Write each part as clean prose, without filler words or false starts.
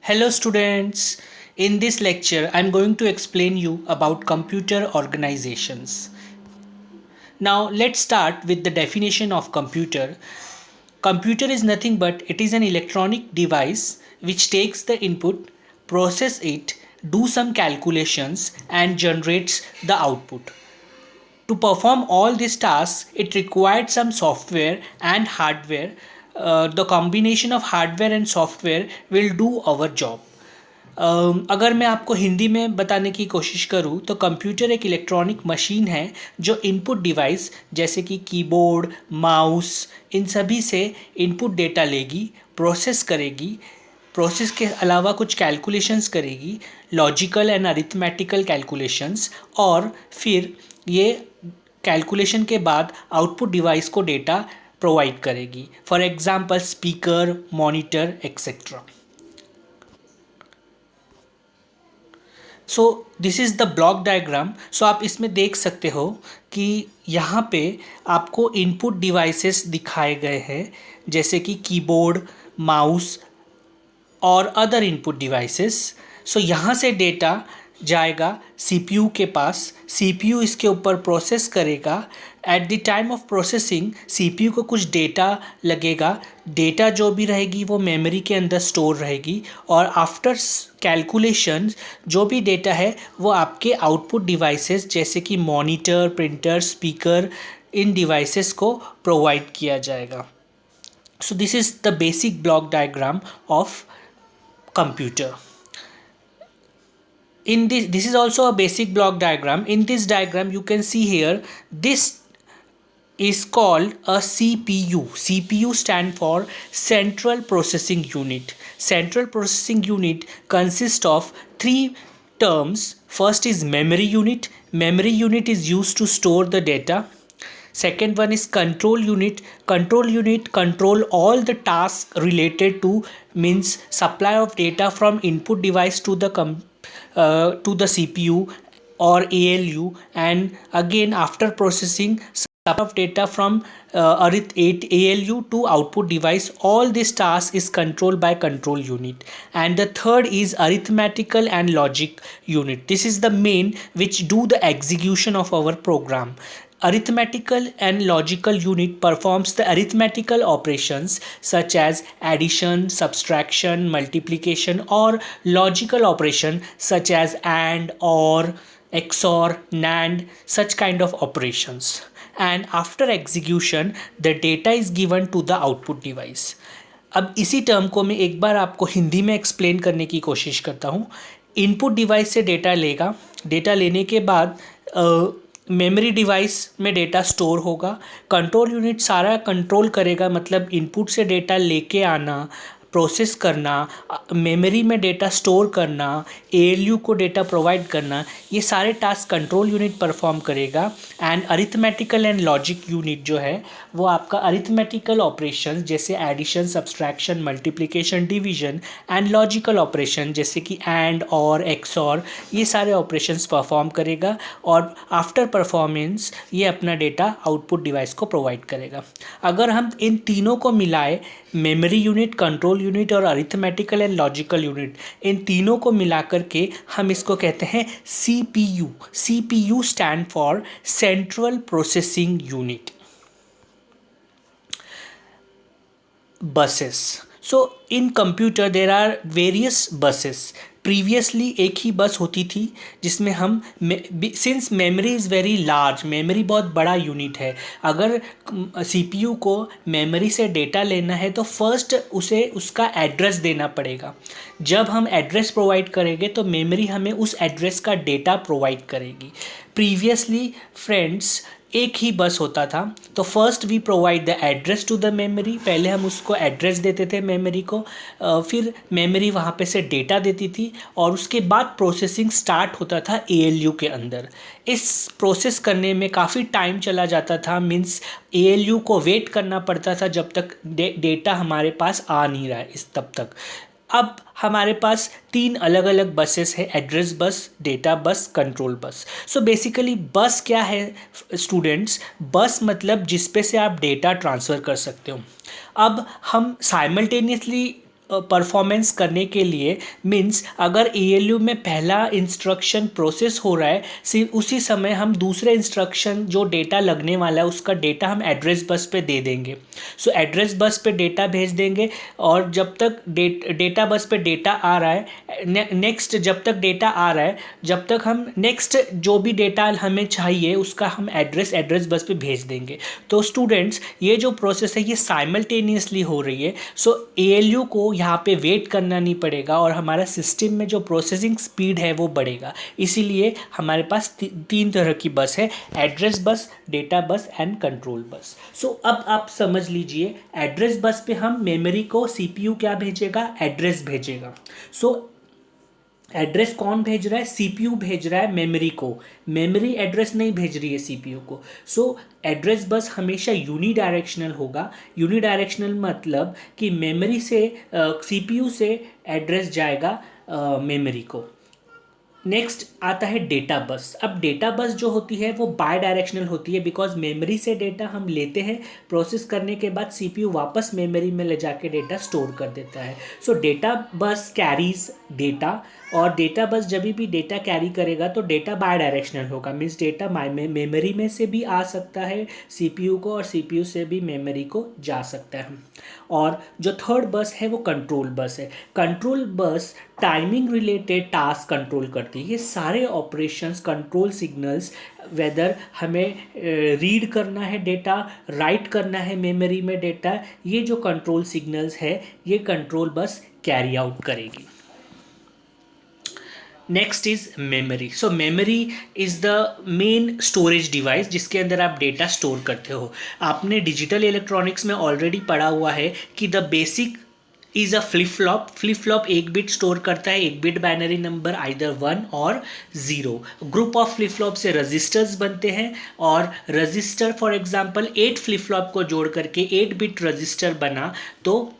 Hello students, in this lecture I am going to explain you about computer organizations. Now let's start with the definition of computer. Computer is nothing but it is an electronic device which takes the input, process it, do some calculations and generates the output. To perform all these tasks, it required some software and hardware. The combination of hardware and software will do our job. अगर मैं आपको हिंदी में बताने की कोशिश करूँ तो computer एक इलेक्ट्रॉनिक मशीन है जो इनपुट डिवाइस जैसे कि कीबोर्ड, माउस इन सभी से इनपुट डेटा लेगी, प्रोसेस करेगी, प्रोसेस के अलावा कुछ कैलकुलेशंस करेगी, लॉजिकल एंड अरिथमेटिकल कैलकुलेशंस, और फिर ये कैलकुलेशन के बाद आउटपुट डिवाइस को डेटा प्रोवाइड करेगी, for example speaker, monitor etcetera. So this is the block diagram. So आप इसमें देख सकते हो कि यहाँ पे आपको इनपुट डिवाइसेस दिखाए गए हैं जैसे कि कीबोर्ड, माउस और अदर इनपुट डिवाइसेस. सो यहाँ से डेटा जाएगा सीपीयू के पास, सीपीयू इसके ऊपर प्रोसेस करेगा. At the time of processing CPU को कुछ डेटा लगेगा, डेटा जो भी रहेगी वो मेमोरी के अंदर स्टोर रहेगी, और आफ्टर कैलकुलेशन जो भी डेटा है वो आपके आउटपुट डिवाइसेस जैसे कि monitor, printer, speaker in devices को प्रोवाइड किया जाएगा. सो this is the basic block diagram of computer. In this is also a basic block diagram. In this diagram you can see here this is called a CPU. CPU stand for Central Processing Unit. Central Processing Unit consists of three terms. First is memory unit. Memory unit is used to store the data. Second one is control unit. Control unit control all the tasks related to means supply of data from input device to the CPU or ALU, and again after processing supply of data from ALU to output device. All this task is controlled by control unit. And the third is arithmetical and logic unit. This is the main which do the execution of our program. Arithmetical and logical unit performs the arithmetical operations such as addition, subtraction, multiplication, or logical operation such as AND, OR, XOR, NAND, such kind of operations. And after execution the data is given to the output device. अब इसी term को मैं एक बार आपको हिंदी में explain करने की कोशिश करता हूँ. इनपुट डिवाइस से डेटा लेगा, डेटा लेने के बाद मेमोरी डिवाइस में डेटा स्टोर होगा. कंट्रोल यूनिट सारा कंट्रोल करेगा, मतलब इनपुट से डेटा लेके आना, प्रोसेस करना, मेमोरी में डेटा स्टोर करना, एएलयू को डेटा प्रोवाइड करना, ये सारे टास्क कंट्रोल यूनिट परफॉर्म करेगा. And arithmetical and logic unit जो है वो आपका अरिथमेटिकल ऑपरेशन जैसे addition, subtraction, multiplication, division, and logical operation जैसे कि एंड, और, एक्सऑर, ये सारे ऑपरेशंस परफॉर्म करेगा. और आफ्टर परफॉर्मेंस ये अपना डेटा आउटपुट डिवाइस को प्रोवाइड करेगा. अगर हम इन तीनों को मिलाए, मेमोरी यूनिट, कंट्रोल यूनिट और अरिथमेटिकल एंड लॉजिकल यूनिट, इन तीनों को मिलाकर के हम इसको कहते हैं CPU. CPU stand for central processing unit. buses. So in computer there are various buses. Previously एक ही बस होती थी जिसमें हम since memory is very large, memory बहुत बड़ा यूनिट है, अगर सीपीयू को मेमोरी से डेटा लेना है तो फर्स्ट उसे उसका एड्रेस देना पड़ेगा. जब हम एड्रेस प्रोवाइड करेंगे तो मेमोरी हमें उस एड्रेस का डेटा प्रोवाइड करेगी. प्रीवियसली फ्रेंड्स एक ही बस होता था, तो first we provide the address to the memory. पहले हम उसको एड्रेस देते थे मेमोरी को, फिर मेमोरी वहाँ पे से डेटा देती थी, और उसके बाद प्रोसेसिंग स्टार्ट होता था एएलयू के अंदर. इस प्रोसेस करने में काफ़ी टाइम चला जाता था, मीन्स एएलयू को वेट करना पड़ता था जब तक डेटा हमारे पास आ नहीं रहा है तब तक. अब हमारे पास तीन अलग अलग बसेस है, address bus, data bus, control bus. So basically बस क्या है स्टूडेंट्स? बस मतलब जिस पे से आप डेटा ट्रांसफ़र कर सकते हो. अब हम साइमल्टेनियसली परफॉर्मेंस करने के लिए मीन्स अगर ALU में पहला इंस्ट्रक्शन प्रोसेस हो रहा है सिर्फ उसी समय हम दूसरे इंस्ट्रक्शन जो डेटा लगने वाला है उसका डेटा हम एड्रेस बस पे दे देंगे। सो एड्रेस बस पे डेटा भेज देंगे और जब तक डेटा बस पे डेटा आ रहा है नेक्स्ट जब तक डेटा आ रहा है जब तक हम नेक्स्ट जो भी डेटा हमें चाहिए उसका हम एड्रेस बस पे भेज देंगे। तो स्टूडेंट्स ये जो प्रोसेस है ये साइमल्टेनियसली हो रही है। सो ALU को यहाँ पे वेट करना नहीं पड़ेगा और हमारा सिस्टम में जो प्रोसेसिंग स्पीड है वो बढ़ेगा। इसीलिए हमारे पास तीन तरह की बस है, address bus, data bus and control bus. सो अब आप समझ लीजिए एड्रेस बस पे हम मेमोरी को CPU क्या भेजेगा, एड्रेस भेजेगा। सो एड्रेस कौन भेज रहा है, CPU भेज रहा है मेमोरी को, मेमोरी एड्रेस नहीं भेज रही है CPU को। सो एड्रेस बस हमेशा यूनिडायरेक्शनल होगा। यूनिडायरेक्शनल मतलब कि मेमोरी से CPU से एड्रेस जाएगा मेमोरी को। नेक्स्ट आता है डेटा बस। अब डेटा बस जो होती है वो बाय डायरेक्शनल होती है बिकॉज मेमोरी से डेटा हम लेते हैं, प्रोसेस करने के बाद CPU वापस मेमोरी में ले जाके डेटा स्टोर कर देता है। सो डेटा बस कैरीज डेटा, और डेटा बस जब भी डेटा कैरी करेगा तो डेटा बाय डायरेक्शनल होगा। मीन्स डेटा मेमोरी में से भी आ सकता है CPU को और CPU से भी मेमोरी को जा सकता है। और जो थर्ड बस है वो कंट्रोल बस है। Control bus timing related task control करती है। ये सारे ऑपरेशंस कंट्रोल सिग्नल्स, वेदर हमें रीड करना है डेटा, राइट करना है मेमोरी में डेटा, ये जो कंट्रोल सिग्नल्स है ये कंट्रोल बस कैरी आउट करेगी। Next is memory. So memory is the main storage device जिसके अंदर आप डेटा स्टोर करते हो। आपने डिजिटल इलेक्ट्रॉनिक्स में ऑलरेडी पढ़ा हुआ है कि the basic is a flip flop. Flip flop एक बिट स्टोर करता है, एक बिट बाइनरी नंबर आइदर 1 और 0। ग्रुप ऑफ फ्लिप फ्लॉप से रजिस्टर्स बनते हैं और register for example 8 flip flop को जोड़ करके 8 बिट रजिस्टर बना, तो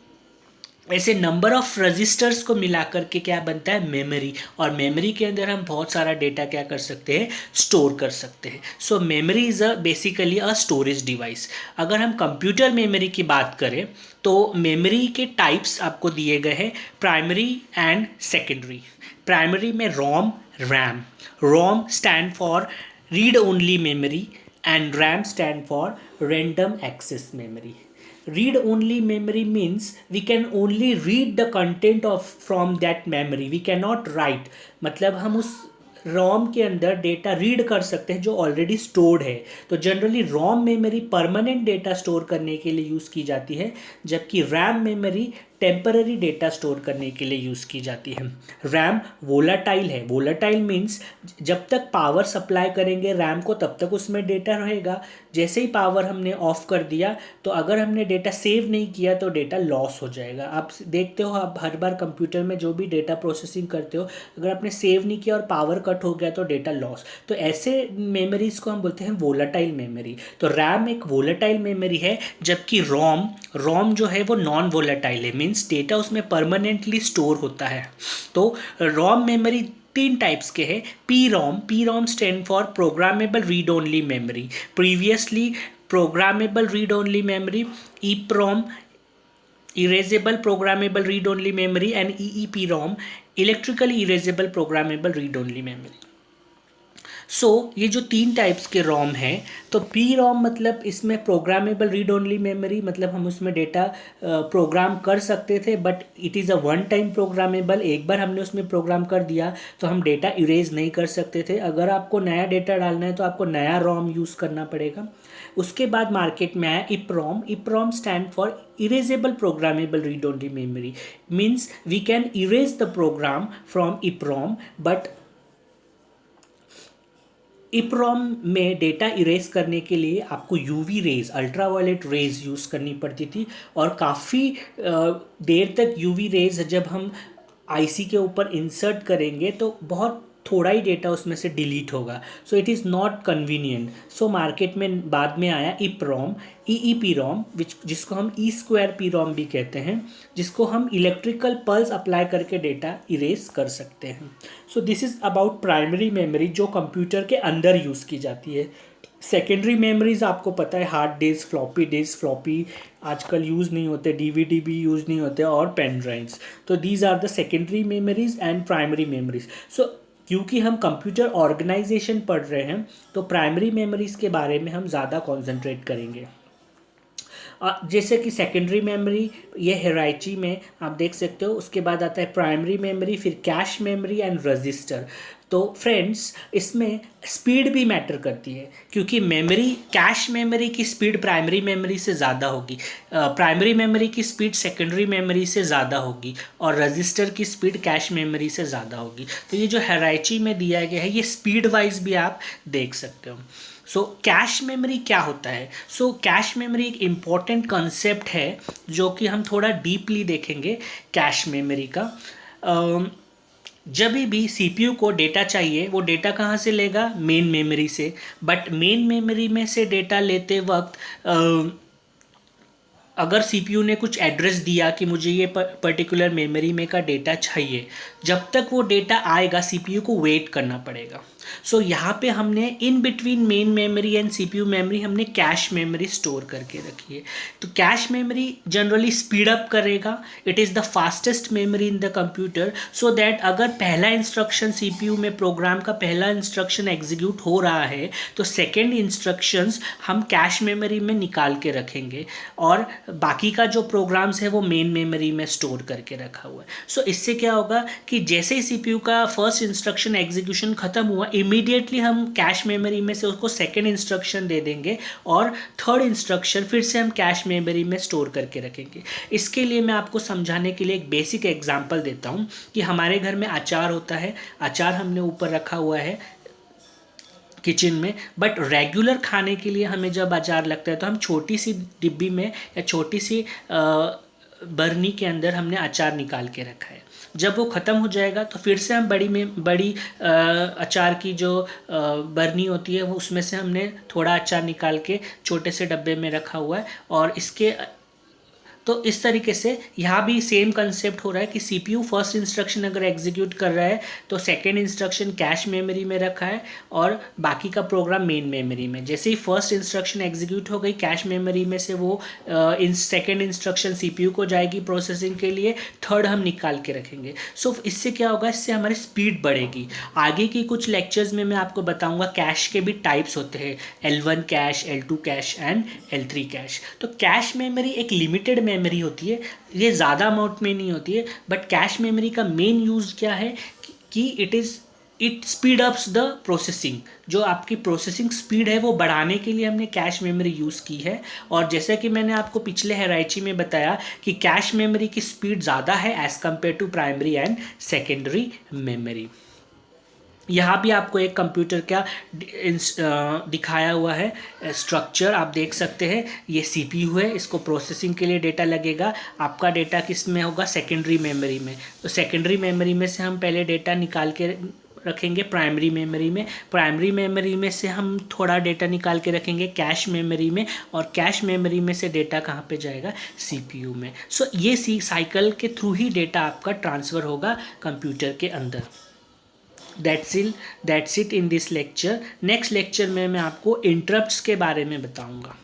ऐसे नंबर ऑफ रजिस्टर्स को मिलाकर के क्या बनता है, मेमोरी। और मेमोरी के अंदर हम बहुत सारा डेटा क्या कर सकते हैं, स्टोर कर सकते हैं। So memory is a basically a storage device. अगर हम कंप्यूटर मेमोरी की बात करें तो मेमोरी के टाइप्स आपको दिए गए हैं, प्राइमरी एंड सेकेंडरी। प्राइमरी में ROM, RAM. ROM stand for read only memory and RAM stand for random access memory. Read only memory means we can only read the content of from that memory, we cannot write। मतलब हम उस रोम के अंदर data read कर सकते हैं जो already stored है। तो जनरली रोम मेमोरी परमानेंट डेटा स्टोर करने के लिए यूज़ की जाती है, जबकि RAM memory temporary data store करने के लिए यूज़ की जाती है। रैम वोलाटाइल है। वोलाटाइल मीन्स जब तक पावर सप्लाई करेंगे रैम को तब तक उसमें डेटा रहेगा, जैसे ही पावर हमने ऑफ कर दिया तो अगर हमने डेटा सेव नहीं किया तो डेटा लॉस हो जाएगा। आप देखते हो, आप हर बार कंप्यूटर में जो भी डेटा प्रोसेसिंग करते हो अगर आपने सेव नहीं किया और पावर कट हो गया तो डेटा लॉस। तो ऐसे मेमोरीज को हम बोलते हैं वोलाटाइल मेमोरी। तो रैम एक वोलाटाइल मेमोरी है, जबकि रोम जो है वो नॉन वोलाटाइल है, मीन्स डेटा उसमें परमानेंटली स्टोर होता है। तो रोम मेमोरी तीन टाइप्स के हैं। P ROM stand for programmable read only memory, previously programmable read only memory. EEPROM erasable programmable read only memory and EEPROM electrically erasable programmable read only memory। सो ये जो तीन types के रोम हैं, तो पी रोम मतलब इसमें प्रोग्रामेबल रीड ओनली मेमोरी, मतलब हम उसमें डेटा प्रोग्राम कर सकते थे, but it is a one time programmable. एक बार हमने उसमें प्रोग्राम कर दिया तो हम डेटा इरेज नहीं कर सकते थे। अगर आपको नया डेटा डालना है तो आपको नया रोम यूज़ करना पड़ेगा। उसके बाद मार्केट में आया EEPROM। EEPROM stand for erasable programmable read only memory, means we can erase the program from EEPROM, but EEPROM में डेटा इरेज करने के लिए आपको UV rays, ultraviolet rays use करनी पड़ती थी, और काफ़ी देर तक UV रेज जब हम IC के ऊपर इंसर्ट करेंगे तो बहुत थोड़ा ही डेटा उसमें से डिलीट होगा। So it is not convenient. So market में बाद में आया EEPROM, EEPROM जिसको हम E2PROM भी कहते हैं, जिसको हम इलेक्ट्रिकल पल्स अप्लाई करके डेटा इरेज कर सकते हैं। सो this is about primary memory जो कंप्यूटर के अंदर यूज़ की जाती है। सेकेंडरी मेमोरीज आपको पता है हार्ड डिस्क, फ्लॉपी आजकल यूज़ नहीं होते, डीवीडी भी यूज़ नहीं होते, और पेन ड्राइव्स। तो these are the secondary memories and primary memories. So क्योंकि हम कंप्यूटर ऑर्गेनाइजेशन पढ़ रहे हैं तो प्राइमरी मेमोरीज के बारे में हम ज़्यादा कॉन्सेंट्रेट करेंगे। जैसे कि सेकेंडरी मेमोरी ये हिराइची में आप देख सकते हो, उसके बाद आता है प्राइमरी मेमोरी, फिर कैश मेमोरी एंड रजिस्टर। तो फ्रेंड्स इसमें स्पीड भी मैटर करती है, क्योंकि मेमोरी, कैश मेमोरी की स्पीड प्राइमरी मेमोरी से ज़्यादा होगी, प्राइमरी मेमोरी की स्पीड सेकेंडरी मेमोरी से ज़्यादा होगी, और रजिस्टर की स्पीड कैश मेमोरी से ज़्यादा होगी। तो ये जो हिराइची में दिया गया है ये स्पीड वाइज भी आप देख सकते हो। सो कैश मेमोरी क्या होता है? सो कैश मेमोरी एक इम्पॉर्टेंट कंसेप्ट है जो कि हम थोड़ा डीपली देखेंगे कैश मेमोरी का। जब भी सीपीयू को डेटा चाहिए वो डेटा कहाँ से लेगा? मेन मेमोरी से। बट मेन मेमोरी में से डेटा लेते वक्त अगर सीपीयू ने कुछ एड्रेस दिया कि मुझे ये पर्टिकुलर मेमोरी में का डेटा चाहिए, जब तक वो डेटा आएगा सीपीयू को वेट करना पड़ेगा। सो यहाँ पे हमने in between main memory and CPU memory हमने कैश मेमोरी स्टोर करके रखी है। तो cache memory generally speed up करेगा, it is the fastest memory in the computer, so that अगर पहला इंस्ट्रक्शन सीपीयू में प्रोग्राम का पहला इंस्ट्रक्शन एग्जीक्यूट हो रहा है तो सेकेंड इंस्ट्रक्शंस हम कैश मेमोरी में निकाल के रखेंगे, और बाकी का जो प्रोग्राम्स है वो मेन मेमोरी में स्टोर करके रखा हुआ है। सो इससे क्या होगा कि जैसे ही सीपीयू का फर्स्ट इंस्ट्रक्शन एग्जीक्यूशन खत्म हुआ, इमीडिएटली हम कैश मेमोरी में से उसको सेकेंड इंस्ट्रक्शन दे देंगे, और थर्ड इंस्ट्रक्शन फिर से हम कैश मेमोरी में स्टोर करके रखेंगे। इसके लिए मैं आपको समझाने के लिए एक बेसिक एग्जांपल देता हूँ कि हमारे घर में अचार होता है, अचार हमने ऊपर रखा हुआ है किचन में, बट रेगुलर खाने के लिए हमें जब अचार लगता है तो हम छोटी सी डिब्बी में या छोटी सी बर्नी के अंदर हमने अचार निकाल के रखा है। जब वो ख़त्म हो जाएगा तो फिर से हम बड़ी अचार की जो बर्नी होती है वो उसमें से हमने थोड़ा अचार निकाल के छोटे से डब्बे में रखा हुआ है। और इसके तो इस तरीके से यहाँ भी सेम कंसेप्ट हो रहा है कि सीपीयू फर्स्ट इंस्ट्रक्शन अगर एग्जीक्यूट कर रहा है तो सेकेंड इंस्ट्रक्शन कैश मेमोरी में रखा है और बाकी का प्रोग्राम मेन मेमोरी में। जैसे ही फर्स्ट इंस्ट्रक्शन एग्जीक्यूट हो गई कैश मेमोरी में से वो सेकेंड इंस्ट्रक्शन सीपीयू को जाएगी प्रोसेसिंग के लिए, थर्ड हम निकाल के रखेंगे। सो इससे क्या होगा, इससे हमारी स्पीड बढ़ेगी। आगे की कुछ लेक्चर्स में मैं आपको बताऊँगा कैश के भी टाइप्स होते हैं, L1 cash, L2 cash and L3 cash. तो कैश मेमोरी एक लिमिटेड मेमोरी होती है, ये ज़्यादा अमाउंट में नहीं होती है, बट कैश मेमोरी का मेन यूज़ क्या है कि it speed ups the processing. जो आपकी प्रोसेसिंग स्पीड है वो बढ़ाने के लिए हमने कैश मेमोरी यूज़ की है। और जैसा कि मैंने आपको पिछले हिराइची में बताया कि कैश मेमोरी की स्पीड ज़्यादा है as compare to primary and secondary memory. यहाँ भी आपको एक कंप्यूटर का दिखाया हुआ है स्ट्रक्चर, आप देख सकते हैं। ये सीपीयू है, इसको प्रोसेसिंग के लिए डेटा लगेगा। आपका डेटा किस में होगा? सेकेंडरी मेमोरी में। तो सेकेंडरी मेमोरी में से हम पहले डेटा निकाल के रखेंगे प्राइमरी मेमोरी में, प्राइमरी मेमोरी में से हम थोड़ा डेटा निकाल के रखेंगे कैश मेमोरी में, और कैश मेमोरी में से डेटा कहाँ पे जाएगा? सीपीयू में। सो ये साइकिल के थ्रू ही डेटा आपका ट्रांसफ़र होगा कंप्यूटर के अंदर। That's it in this lecture. Next lecture में मैं आपको इंटरप्ट्स के बारे में बताऊंगा।